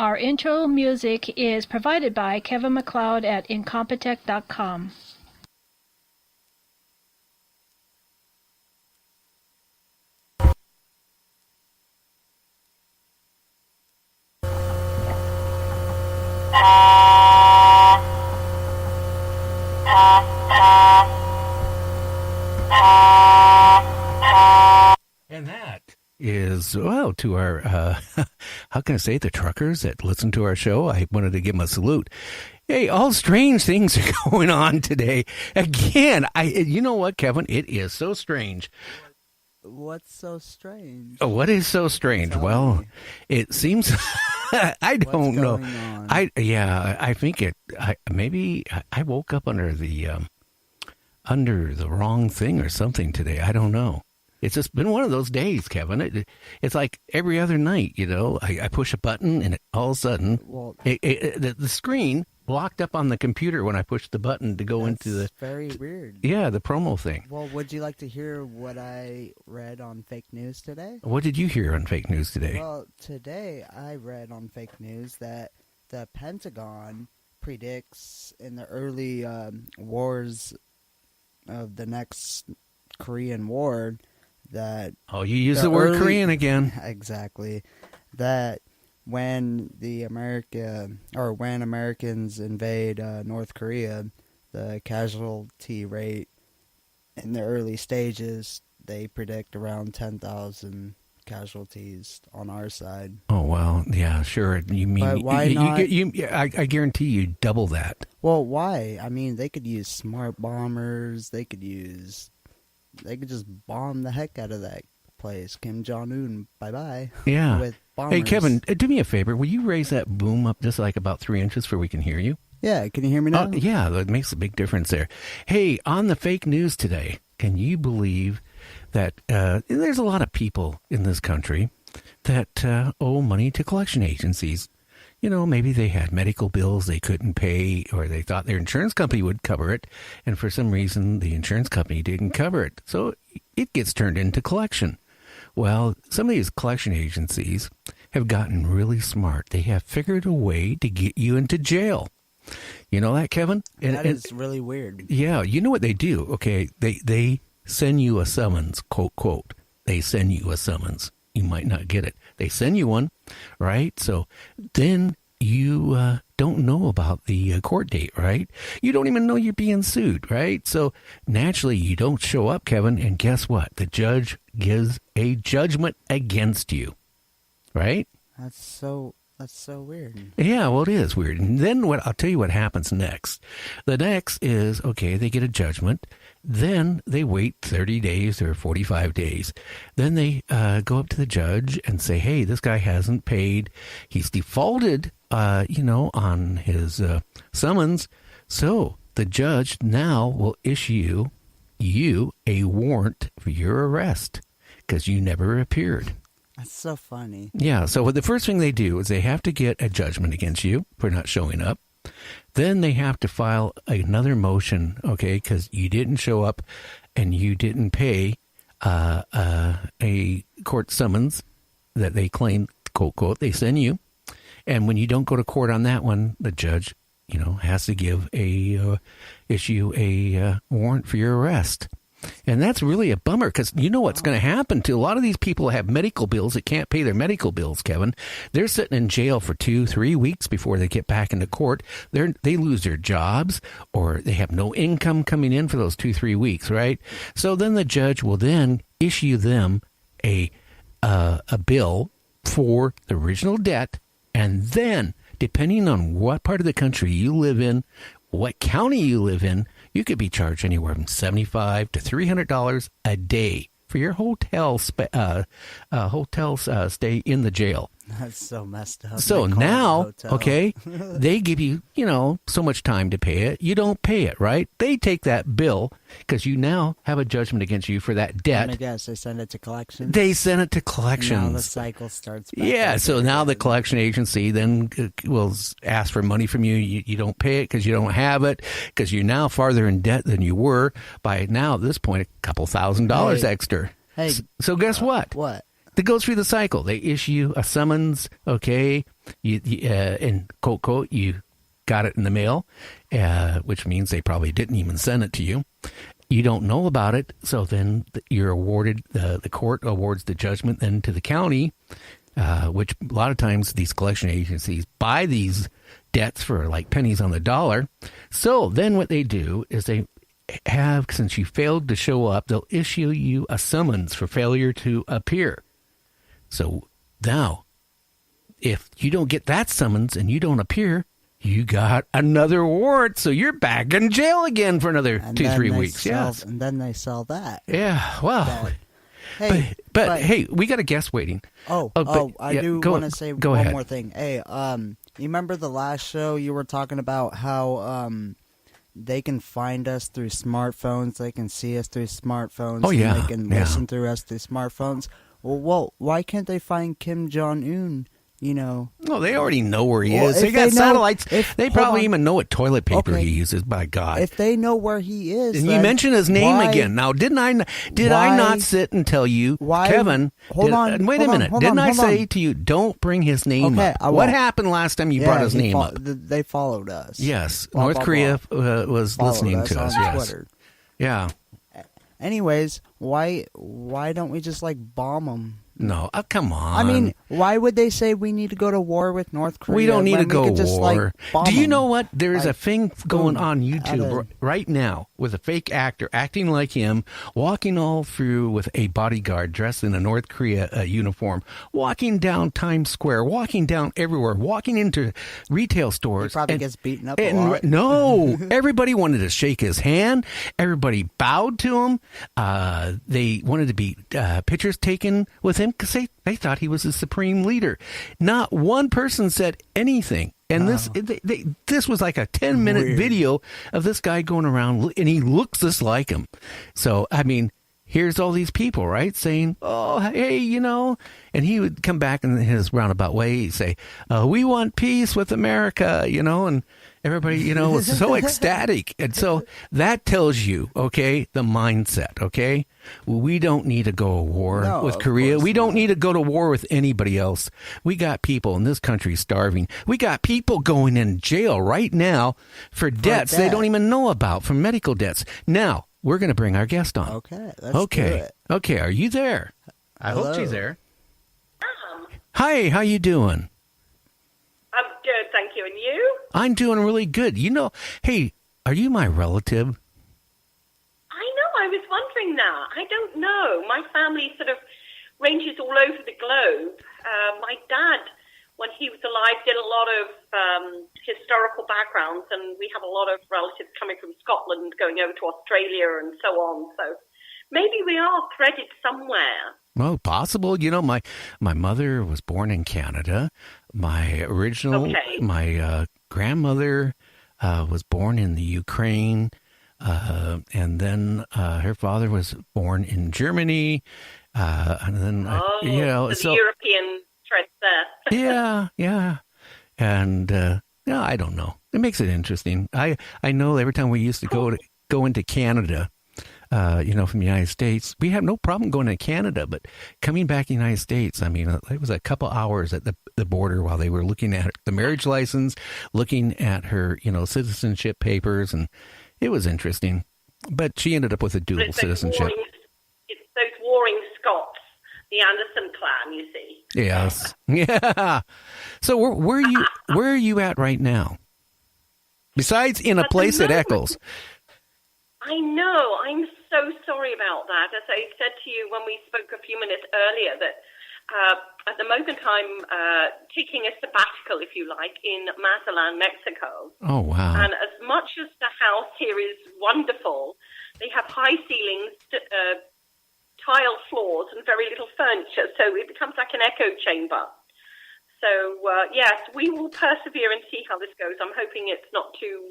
Our intro music is provided by Kevin MacLeod at Incompetech.com. And that is, well, to our, how can I say, the truckers that listen to our show. I wanted to give them a salute. Hey, all strange things are going on today. Again, you know what, Kevin? It is so strange. What's so strange? What is so strange? Well, it seems I don't know. I think maybe I woke up under the wrong thing or something today. I don't know. It's just been one of those days, Kevin. It's like every other night, you know. I push a button and all of a sudden, the screen blocked up on the computer when I pushed the button to go into the... very weird. Yeah, the promo thing. Well, would you like to hear what I read on fake news today? What did you hear on fake news today? Well, today I read on fake news that the Pentagon predicts in the early wars of the next Korean War that... Oh, you use the word Korean again. Exactly. That when when Americans invade North Korea, the casualty rate in the early stages, they predict around 10,000 casualties on our side. Oh, well, yeah, sure. You mean... But why not? I guarantee you double that. Well, why? I mean, they could use smart bombers. They could just bomb the heck out of that place. Kim Jong-un, bye-bye. Yeah. With bombers. Hey, Kevin, do me a favor. Will you raise that boom up just like about 3 inches so we can hear you? Yeah, can you hear me now? Yeah, that makes a big difference there. Hey, on the fake news today, can you believe that there's a lot of people in this country that owe money to collection agencies? You know, maybe they had medical bills they couldn't pay, or they thought their insurance company would cover it, and for some reason the insurance company didn't cover it. So it gets turned into collection. Well, some of these collection agencies have gotten really smart. They have figured a way to get you into jail. You know that, Kevin? That is really weird. Yeah, you know what they do? Okay, they send you a summons, quote, quote. They send you a summons. You might not get it. They send you one, right? So then you don't know about the court date, right? You don't even know you're being sued, right? So naturally you don't show up, Kevin, and guess what? The judge gives a judgment against you, right? That's so weird. Yeah, well, it is weird. And then I'll tell you what happens next. The next is, okay, they get a judgment. Then they wait 30 days or 45 days. Then they go up to the judge and say, hey, this guy hasn't paid. He's defaulted, on his summons. So the judge now will issue you a warrant for your arrest because you never appeared. That's so funny. Yeah, so the first thing they do is they have to get a judgment against you for not showing up. Then they have to file another motion, okay, because you didn't show up and you didn't pay a court summons that they claim, quote, quote, they send you. And when you don't go to court on that one, the judge, has to issue a warrant for your arrest. And that's really a bummer because you know what's going to happen to a lot of these people who have medical bills that can't pay their medical bills, Kevin. They're sitting in jail for 2-3 weeks before they get back into court. They lose their jobs or they have no income coming in for those 2-3 weeks, right? So then the judge will then issue them a bill for the original debt. And then, depending on what part of the country you live in, what county you live in, you could be charged anywhere from $75 to $300 a day for your hotel stay in the jail. That's so messed up. So now, okay, they give you, so much time to pay it. You don't pay it, right? They take that bill because you now have a judgment against you for that debt. I guess they send it to collections. They send it to collections. Now the cycle starts back. Yeah, so now the collection agency then will ask for money from you. You don't pay it because you don't have it because you're now farther in debt than you were by now at this point, a couple $1,000s extra. Hey, so guess what? What? they go through the cycle. They issue a summons, okay, and quote, quote, you got it in the mail, which means they probably didn't even send it to you. You don't know about it, so then you're awarded, the court awards the judgment then to the county, which a lot of times these collection agencies buy these debts for like pennies on the dollar. So then what they do is they have, since you failed to show up, they'll issue you a summons for failure to appear. So now, if you don't get that summons and you don't appear, you got another warrant, so you're back in jail again for another 2-3 weeks. Yes, and then they sell that. Yeah, well, hey, but hey, we got a guest waiting. I do want to say go one ahead. more thing. Hey, you remember the last show you were talking about how they can find us through smartphones, they can see us through smartphones, Oh, yeah, and they can listen through us through smartphones. Well, why can't they find Kim Jong-un? You know, well, they already know where he Well, is. if They got they know- satellites. if- They hold probably on. even know what toilet paper Okay. he uses. By God! if they know where he is, And you then mentioned his name why- again. Now, didn't I? Did I why- not sit and tell you, why- Kevin? hold on, Wait hold a on, minute. hold Didn't on, I hold say on. to you, don't bring his name Okay, up? I What won't. happened last time you brought his name up? They followed us. Yes, Blah, North blah, Korea was Followed listening us to on us. Yes, Twitter. yeah. Anyways, why don't we just like bomb them? No, come on. I mean, why would they say we need to go to war with North Korea? we don't need to when we go could just, war. like, bomb Do you them? know what? There is Like, a thing going boom, on out YouTube of- right now with a fake actor acting like him, walking all through with a bodyguard dressed in a North Korea uniform, walking down Times Square, walking down everywhere, walking into retail He stores. probably gets beaten up a lot. No, everybody wanted to shake his hand. Everybody bowed to him. They wanted to be pictures taken with him because they thought he was the supreme leader. Not one person said anything. And this was like a 10-minute Weird. video of this guy going around, and he looks just like him. So, I mean, here's all these people, right, saying, oh, hey, you know, and he would come back in his roundabout way. He'd say, we want peace with America, you know, and everybody, you know, was so ecstatic. And so that tells you, okay, the mindset, okay? We don't need to go to war No, with of Korea. course We don't not. need to go to war with anybody else. We got people in this country starving. We got people going in jail right now for debts they debt. don't even know about, for medical debts. Now, we're going to bring our guest on. Okay, let's do Okay. it. Okay, are you there? I hope Hello. she's there. Hi, how you doing? I'm good, thank you. And you? I'm doing really good. You know, hey, are you my relative? I know, I was wondering that. I don't know. My family sort of ranges all over the globe. My dad, when he was alive, did a lot of historical backgrounds, and we have a lot of relatives coming from Scotland, going over to Australia and so on. So maybe we are threaded somewhere. Well, possible. You know, my mother was born in Canada. My original, Okay. my grandmother was born in the Ukraine, and then her father was born in Germany, and then you know, so the European threads there. yeah, and yeah, I don't know. It makes it interesting. I know every time we used to go into Canada. You know, from the United States, we have no problem going to Canada, but coming back to the United States, I mean, it was a couple hours at the border while they were looking at the marriage license, looking at her, you know, citizenship papers, and it was interesting. But she ended up with a dual It's those citizenship. it's those warring Scots, the Anderson clan, you see. Yes, yeah. So where are you at right now? Besides in a At the place that moment- echoes. I know. I'm so sorry about that. As I said to you when we spoke a few minutes earlier, that at the moment I'm taking a sabbatical, if you like, in Mazatlan, Mexico. Oh wow. And as much as the house here is wonderful, they have high ceilings, tile floors, and very little furniture, so it becomes like an echo chamber. So, yes, we will persevere and see how this goes. I'm hoping it's not too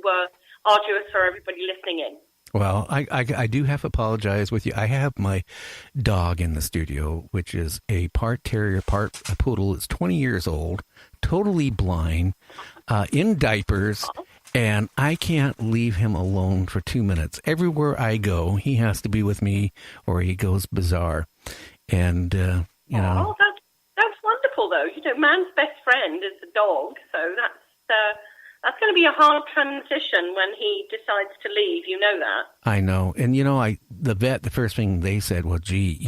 arduous for everybody listening in. Well, I do have to apologize with you. I have my dog in the studio, which is a part terrier, part a poodle. It's 20 years old, totally blind, in diapers, and I can't leave him alone for 2 minutes. Everywhere I go, he has to be with me or he goes bizarre. And You know. Oh, that's wonderful, though. You know, man's best friend is the dog, so that's going to be a hard transition when he decides to leave. You know that. I know, and the vet, the first thing they said, well, gee,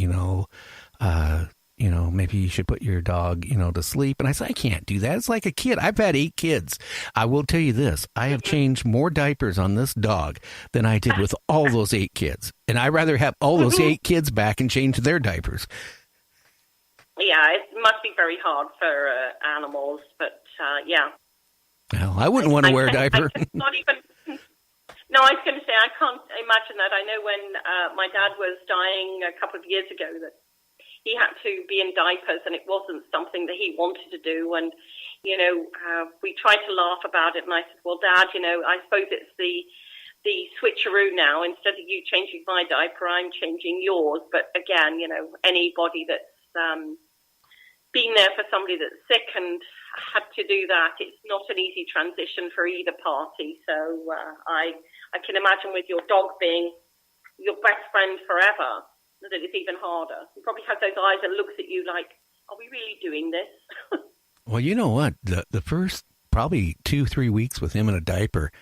maybe you should put your dog, to sleep. And I said, I can't do that. It's like a kid. I've had 8 kids. I will tell you this. I have changed more diapers on this dog than I did with all those 8 kids. And I'd rather have all those 8 kids back and change their diapers. Yeah, it must be very hard for animals, but yeah. Well, I wouldn't want to wear a diaper. Not even. No, I was going to say, I can't imagine that. I know when my dad was dying a couple of years ago that he had to be in diapers, and it wasn't something that he wanted to do. And, we tried to laugh about it, and I said, well, Dad, I suppose it's the switcheroo now. Instead of you changing my diaper, I'm changing yours. But again, anybody that's been there for somebody that's sick and had to do that, it's not an easy transition for either party. So I can imagine with your dog being your best friend forever, that it's even harder. He probably has those eyes and looks at you like, are we really doing this? Well, you know what? The first probably 2-3 weeks with him in a diaper,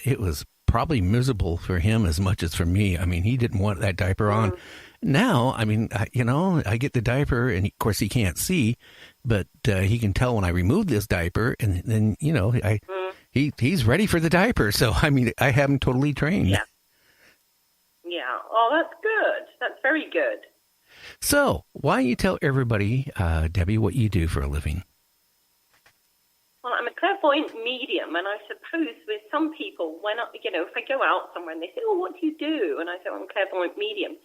it was probably miserable for him as much as for me. I mean, he didn't want that diaper on. Now, I mean, I get the diaper, and of course he can't see, but he can tell when I remove this diaper, and then he's ready for the diaper. So I mean, I have him totally trained. Yeah. Yeah. Oh, that's good. That's very good. So why don't you tell everybody, Debbie, what you do for a living? Well, I'm a clairvoyant medium, and I suppose with some people, if I go out somewhere and they say, oh, what do you do? And I say, I'm a clairvoyant medium.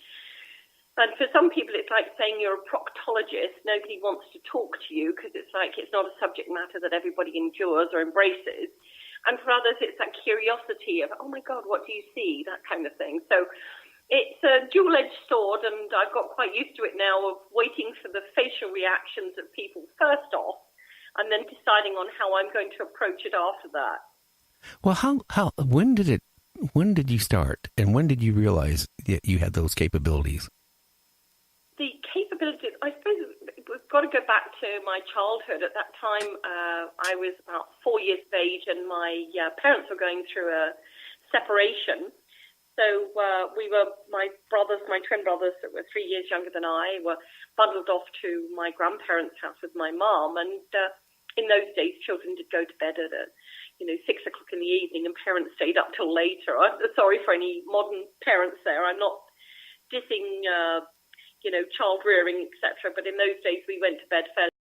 And for some people, it's like saying you're a proctologist. Nobody wants to talk to you because it's like it's not a subject matter that everybody endures or embraces. And for others, it's that curiosity of, oh, my God, what do you see? That kind of thing. So it's a dual-edged sword, and I've got quite used to it now of waiting for the facial reactions of people first off and then deciding on how I'm going to approach it after that. Well, when did you start, and when did you realize that you had those capabilities? The capabilities, I suppose we've got to go back to my childhood. At that time, I was about 4 years of age, and my parents were going through a separation. So my twin brothers that were 3 years younger than I, were bundled off to my grandparents' house with my mom. And in those days, children did go to bed at 6 o'clock in the evening, and parents stayed up till later. I'm sorry for any modern parents there. I'm not dissing child rearing, etc. But in those days, we went to bed fairly